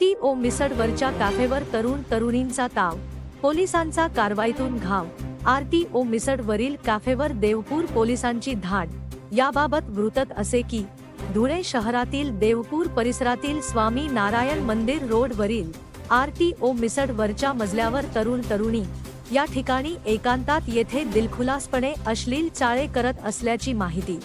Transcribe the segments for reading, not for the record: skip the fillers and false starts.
RTO मिसळवरच्या कॅफेवर तरुण तरुणींचा ताव, पोलिसांचा कारवाईतून घाव। RTO मिसळवरील कॅफेवर देवपूर पोलिसांची धाड। याबाबत वृत्त असे की धुळे शहरातील देवपूर परिसरातील स्वामी नारायण मंदिर रोडवरील RTO मिसळवरच्या मजल्यावर तरुण तरुणी या ठिकाणी एकांतात येथे दिलखुलासपणे अश्लील चाळे करत असल्याची माहिती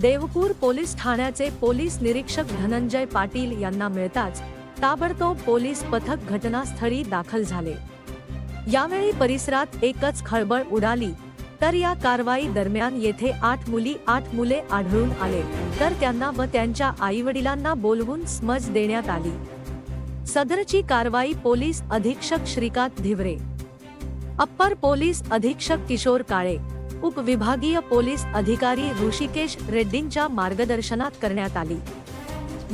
देवपूर पोलीस ठाण्याचे पोलीस निरीक्षक धनंजय पाटील यांना मिळताच ताबडतोब पोलीस पथक घटनास्थळी दाखल झाले। यावेळी परिसरात एकच खळबळ उडाली, तर या कारवाई दरम्यान येथे 8 मुले आढळून आले, तर त्यांना व त्यांच्या आईवडिलांना बोलवून समज देण्यात आली। सदरची कारवाई पोलीस अधीक्षक श्रीकांत धिवरे, अप्पर पोलीस अधीक्षक किशोर काळे, उपविभागीय पोलीस अधिकारी ऋषिकेश रेड्डींच्या मार्गदर्शनात करण्यात आली।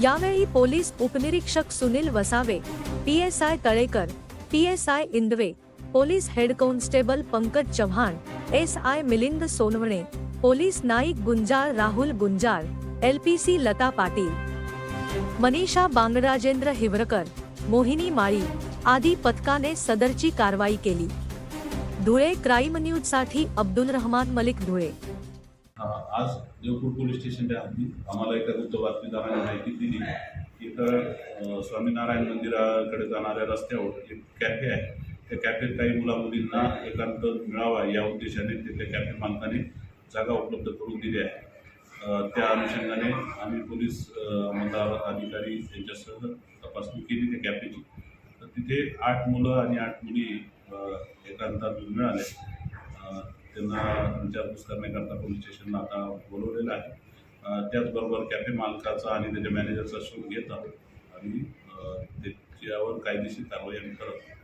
यावेळी पोलीस उपनिरीक्षक Sunil Vasave, PSI Talekar, PSI Indave, police head constable Pankaj Chavan, SI Milind Sonawane, police Naik Gunjal Rahul Gunjal, LPC Lata Patil, Manisha बांगराजेंद्र हिवरकर, मोहिनी माळी आदी पथकाने सदरची कारवाई केली। धुळे क्राईम न्यूज साठी अब्दुल रहमान मलिक, धुळे। आज देवपूर पोलीस स्टेशनच्या हद्दीत आम्हाला एका गुप्त बातमीदाराने माहिती दिली की इथं स्वामीनारायण मंदिराकडे जाणाऱ्या रस्त्यावर एक कॅफे आहे। त्या कॅफेत काही मुलामुलींना एकांत मिळावा या उद्देशाने तिथल्या कॅफे मालकाने जागा उपलब्ध करून दिली आहे। त्या अनुषंगाने आम्ही पोलीस अंमलदार अधिकारी यांच्यासह तपासणी केली त्या कॅफेची। तर तिथे 8 मुलं आणि 8 मुली एकांतात मिळाले। त्यांना विचारपूस करण्याकरता पोलीस स्टेशनला आता बोलवलेलं आहे। त्याचबरोबर कॅफे मालकाचा आणि त्याच्या मॅनेजरचा शोध घेत आहोत आणि त्याच्यावर कायदेशीर कारवाई आम्ही करत आहोत।